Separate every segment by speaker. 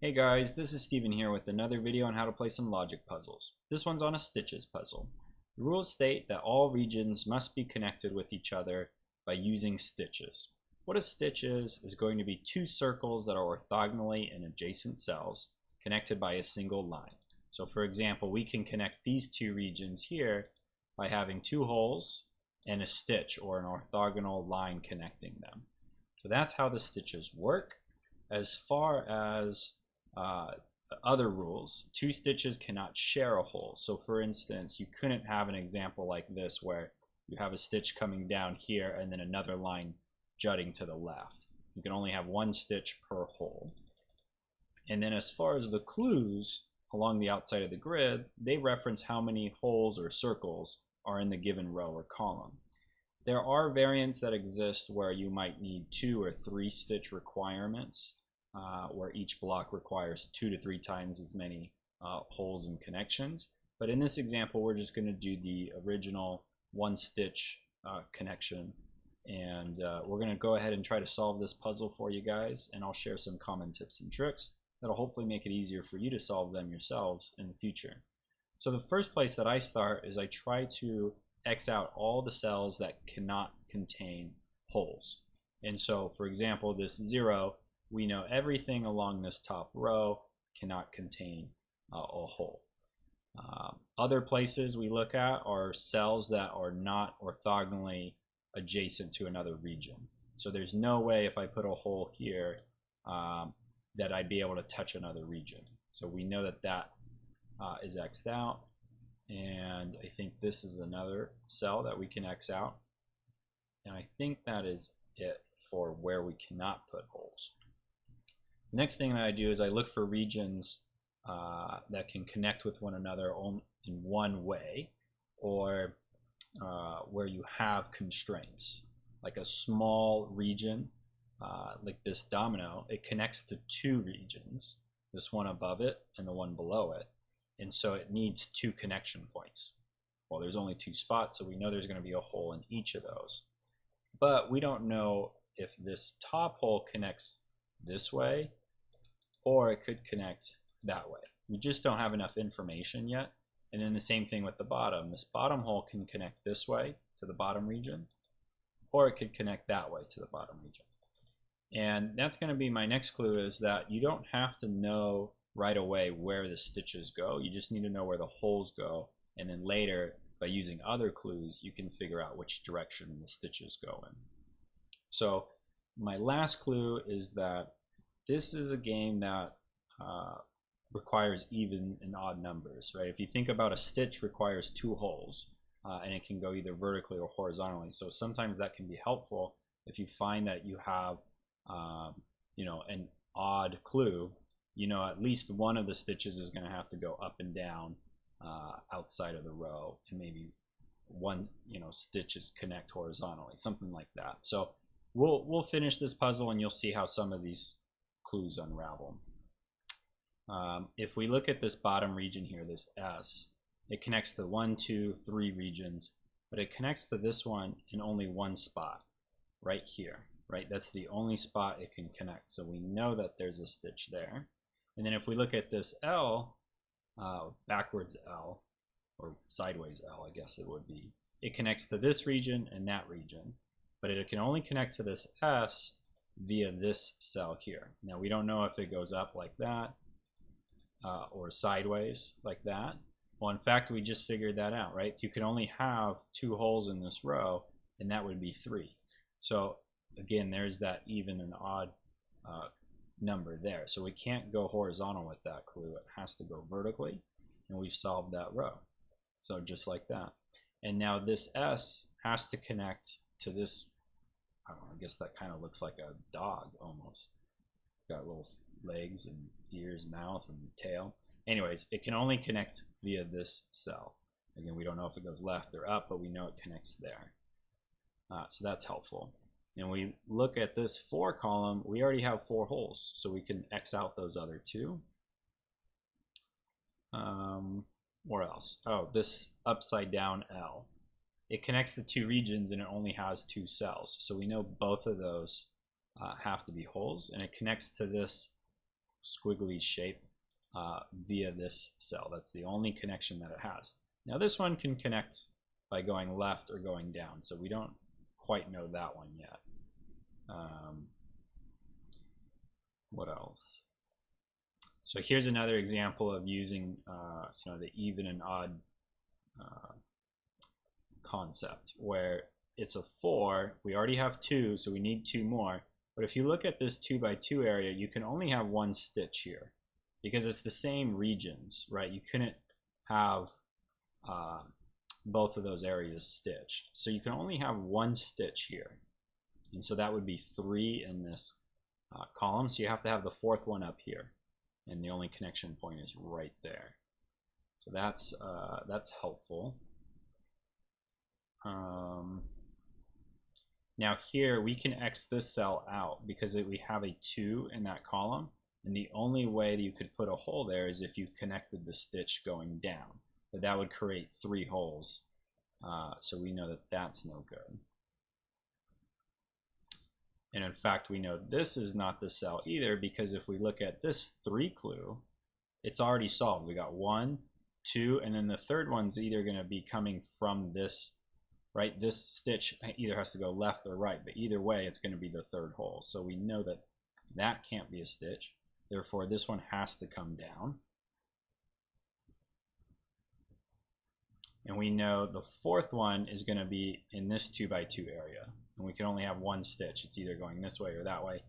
Speaker 1: Hey guys, this is Steven here with another video on how to play some logic puzzles. This one's on a stitches puzzle. The rules state that all regions must be connected with each other by using stitches. What a stitch is going to be two circles that are orthogonally in adjacent cells connected by a single line. So for example, we can connect these two regions here by having two holes and a stitch or an orthogonal line connecting them. So that's how the stitches work. As far as other rules, two stitches cannot share a hole. So for instance, you couldn't have an example like this where you have a stitch coming down here and then another line jutting to the left. You can only have one stitch per hole. And then as far as the clues along the outside of the grid, they reference how many holes or circles are in the given row or column. There are variants that exist where you might need 2 or 3 stitch requirements, where each block requires 2 to 3 times as many holes and connections. But in this example, we're just going to do the original 1 stitch connection. And we're going to go ahead and try to solve this puzzle for you guys. And I'll share some common tips and tricks that'll hopefully make it easier for you to solve them yourselves in the future. So the first place that I start is I try to X out all the cells that cannot contain holes. And so, for example, this 0, we know everything along this top row cannot contain a hole. Other places we look at are cells that are not orthogonally adjacent to another region. So there's no way if I put a hole here that I'd be able to touch another region. So we know that that is X'd out. And I think this is another cell that we can X out. And I think that is it for where we cannot put holes. The next thing that I do is I look for regions that can connect with one another in one way, or where you have constraints. Like a small region, like this domino, it connects to 2 regions, this one above it and the one below it. And so it needs 2 connection points. Well, there's only 2 spots, so we know there's going to be a hole in each of those. But we don't know if this top hole connects this way or it could connect that way. We just don't have enough information yet. And then the same thing with the bottom. This bottom hole can connect this way to the bottom region, or it could connect that way to the bottom region. And that's going to be my next clue, is that you don't have to know right away where the stitches go. You just need to know where the holes go, and then later by using other clues you can figure out which direction the stitches go in. So my last clue is that this is a game that requires even and odd numbers, right? If you think about a stitch requires 2 holes, and it can go either vertically or horizontally. So sometimes that can be helpful if you find that you have an odd clue. You know, at least one of the stitches is going to have to go up and down outside of the row, and maybe one stitches connect horizontally, something like that. So we'll finish this puzzle and you'll see how some of these clues unravel. If we look at this bottom region here, this S, it connects to 1, 2, 3 regions, but it connects to this one in only one spot, right here, right? That's the only spot it can connect. So we know that there's a stitch there. And then if we look at this L, backwards L, or sideways L, I guess it would be, it connects to this region and that region, but it can only connect to this S via this cell here. Now we don't know if it goes up like that or sideways like that. Well, in fact, we just figured that out, right? You can only have 2 holes in this row, and that would be 3. So again, there's that even and odd number there. So we can't go horizontal with that clue. It has to go vertically, and we've solved that row. So just like that. And now this S has to connect to this, I don't know, I guess that kind of looks like a dog almost. Got little legs and ears, mouth, and tail. Anyways, it can only connect via this cell. Again, we don't know if it goes left or up, but we know it connects there. So that's helpful. And we look at this 4 column, we already have 4 holes, so we can X out those other 2. Where else? Oh, this upside down L. It connects the 2 regions and it only has 2 cells. So we know both of those have to be holes, and it connects to this squiggly shape via this cell. That's the only connection that it has. Now this one can connect by going left or going down, so we don't quite know that one yet. What else? So here's another example of using the even and odd concept, where it's a 4. We already have 2, so we need 2 more. But if you look at this 2 by 2 area, you can only have 1 stitch here because it's the same regions, right? You couldn't have both of those areas stitched. So you can only have 1 stitch here. And so that would be 3 in this column. So you have to have the 4th one up here. And the only connection point is right there. So that's helpful. Now here we can X this cell out because we have a 2 in that column, and the only way that you could put a hole there is if you connected the stitch going down, but that would create 3 holes, so we know that that's no good. And in fact we know this is not the cell either, because if we look at this 3 clue, it's already solved. We got 1, 2, and then the third one's either going to be coming from this, right? This stitch either has to go left or right, but either way it's going to be the third hole. So we know that that can't be a stitch. Therefore this one has to come down. And we know the 4th one is going to be in this 2 by 2 area. And we can only have 1 stitch. It's either going this way or that way.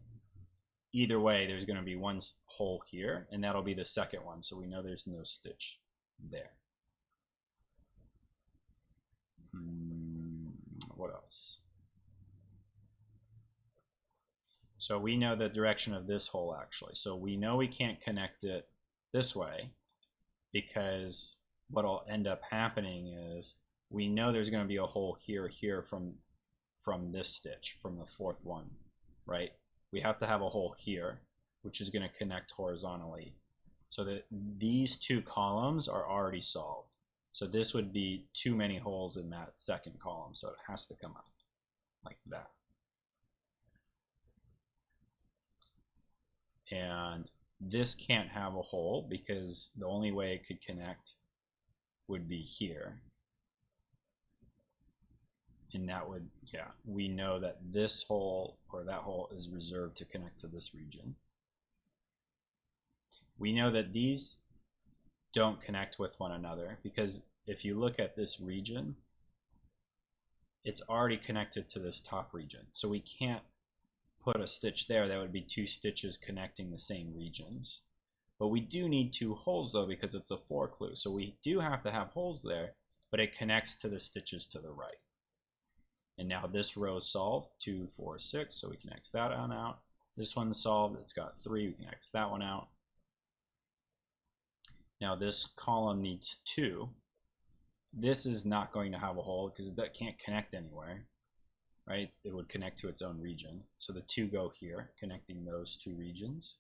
Speaker 1: Either way, there's going to be 1 hole here, and that'll be the second one. So we know there's no stitch there. What else? So we know the direction of this hole actually. So we know we can't connect it this way, because what'll end up happening is we know there's going to be a hole here from this stitch, from the 4th one, right? We have to have a hole here, which is going to connect horizontally. So that these 2 columns are already solved. So this would be too many holes in that second column, so it has to come up like that. And this can't have a hole because the only way it could connect would be here. And that would, yeah, we know that this hole or that hole is reserved to connect to this region. We know that these don't connect with one another because if you look at this region, it's already connected to this top region. So we can't put a stitch there. That would be 2 stitches connecting the same regions. But we do need 2 holes though, because it's a 4 clue. So we do have to have holes there, but it connects to the stitches to the right. And now this row is solved, 2, 4, 6, so we can X that one out. This one's solved, it's got 3, we can X that one out. Now this column needs 2. This is not going to have a hole because that can't connect anywhere, right? It would connect to its own region. So the 2 go here, connecting those 2 regions.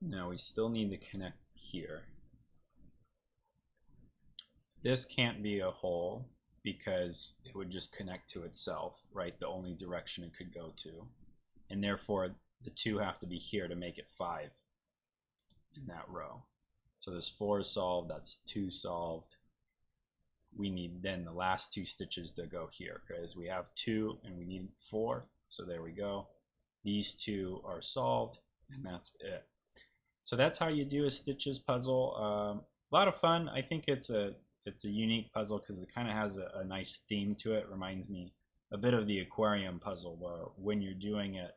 Speaker 1: Now we still need to connect here. This can't be a hole because it would just connect to itself, right? The only direction it could go to. And therefore, the 2 have to be here to make it 5 in that row. So this 4 is solved, that's 2 solved. We need then the last 2 stitches to go here because we have 2 and we need 4. So there we go. These 2 are solved and that's it. So that's how you do a stitches puzzle. A lot of fun. I think it's a unique puzzle because it kind of has a nice theme to it. Reminds me a bit of the aquarium puzzle, where when you're doing it,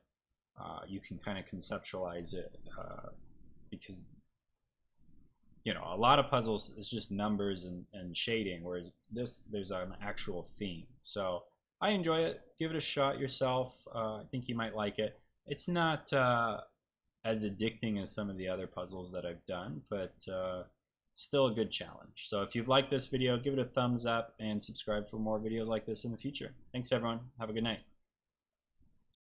Speaker 1: you can kind of conceptualize it because a lot of puzzles is just numbers and shading, whereas there's an actual theme. So I enjoy it. Give it a shot yourself. I think you might like it. It's not as addicting as some of the other puzzles that I've done, but still a good challenge. So if you've liked this video, give it a thumbs up and subscribe for more videos like this in the future. Thanks everyone. Have a good night.